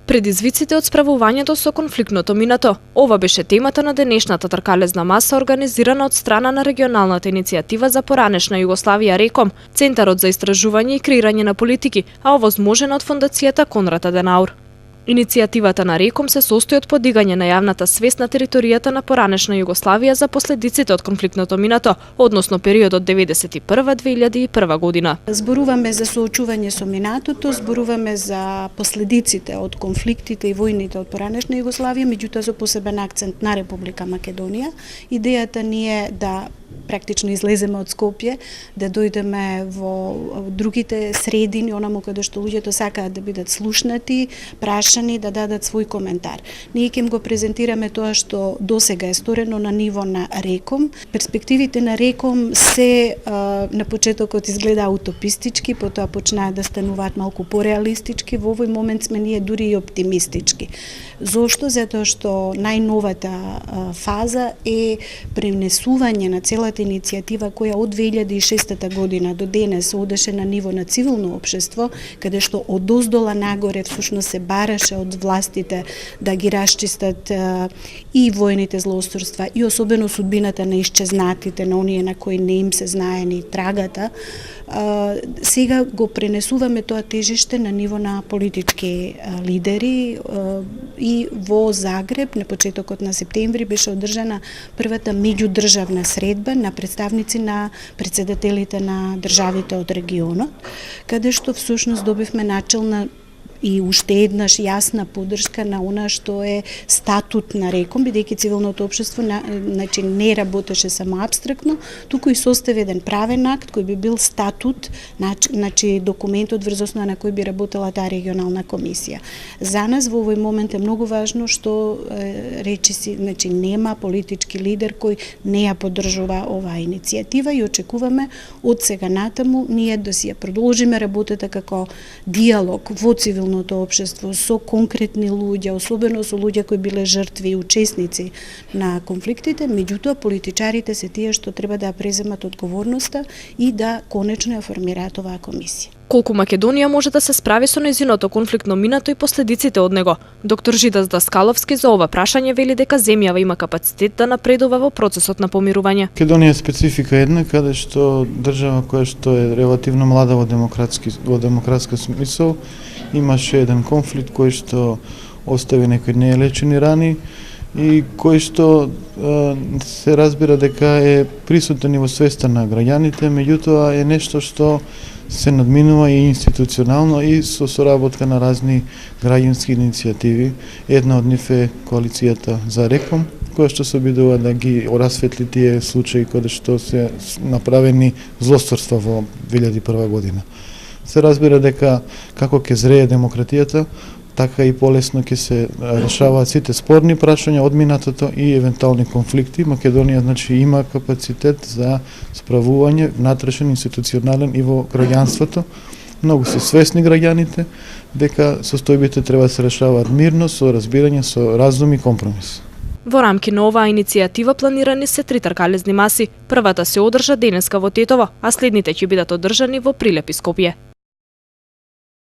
Предизвиците од справувањето со конфликтното минато. Ова беше темата на денешната тркалезна маса организирана од страна на регионалната иницијатива за поранешна Југославија РЕКОМ, Центарот за истражување и креирање на политики, а овозможена од фондацијата Конрад Аденаур. Иницијативата на РЕКОМ се состои од подигање на јавната свест на територијата на поранешна Југославија за последиците од конфликтното минато, односно периодот 1991-2001 година. Зборуваме за соочување со минатото, зборуваме за последиците од конфликтите и војните од поранешна Југославија, меѓутоа со посебен акцент на Република Македонија. Идејата ни е да практично излеземе од Скопје, да дојдеме во другите средини, онаму каде што луѓето сакаат да бидат слушнати, прашани, да дадат свој коментар. Ние ќе го презентираме тоа што досега е сторено на ниво на РЕКОМ. Перспективите на РЕКОМ се на почетокот изгледа утопистички, потоа почнаа да стануваат малку пореалистички, во овој момент сме ние дури и оптимистички. Зошто? Затоа што најновата фаза е пренесување на целата иницијатива која од 2006 година до денес одеше на ниво на цивилно општество, каде што одоздола нагоре всушност се бараше од властите да ги расчистат и војните злоустройства и особено судбината на исчезнатите, на оние на кои не им се знае ни трагата. Сега го пренесуваме тоа тежиште на ниво на политички лидери и во Загреб на почетокот на септември беше одржана првата меѓудржавна средба на представници на претседателите на државите од регионот, каде што всушност добивме начелна и уште еднаш јасна поддршка на она што е статут на РЕКОМ, бидејќи цивилното општество значи не работеше само апстрактно, туку и состави еден правен акт кој би бил статут, значи документот врз основа на кој би работела таа регионална комисија. За нас во овој момент е многу важно што речиси, значи нема политички лидер кој не ја поддржува оваа иницијатива и очекуваме од сега натаму ние да си ја продолжиме работата како диалог во цивилното општество со конкретни луѓе, особено со луѓе кои биле жртви и учесници на конфликтите, меѓутоа политичарите се тие што треба да преземат одговорноста и да конечно ја формираат оваа комисија. Колку Македонија може да се справи со нејзиното конфликтно минато и последиците од него? Доктор Жидас Даскаловски за ова прашање вели дека земјава има капацитет да напредува во процесот на помирување. Македонија е специфика една каде што држава која што е релативно млада во демократска смисол, имаше еден конфликт кој што остави некои неелечени рани и кој што се разбира дека е присутен и во свеста на граѓаните, меѓутоа е нешто што се надминува и институционално и со соработка на разни граѓански иницијативи. Една од нив е коалицијата за РЕКОМ, која што се обидува да ги расветли тие случаи каде што се направени злосторства во 2001 година. Се разбира дека како ќе зрее демократијата, така и полесно ќе се решаваат сите спорни прашања од минатото и евентуални конфликти. Македонија значи има капацитет за справување внатрешен, институционален и во граѓанството. Многу се свесни граѓаните дека состојбите треба да се решаваат мирно, со разбирање, со разум и компромис. Во рамки на оваа иницијатива планирани се 3 тркалезни маси. Првата се одржа денеска во Тетово, а следните ќе бидат одржани во Прилеп и Скопје.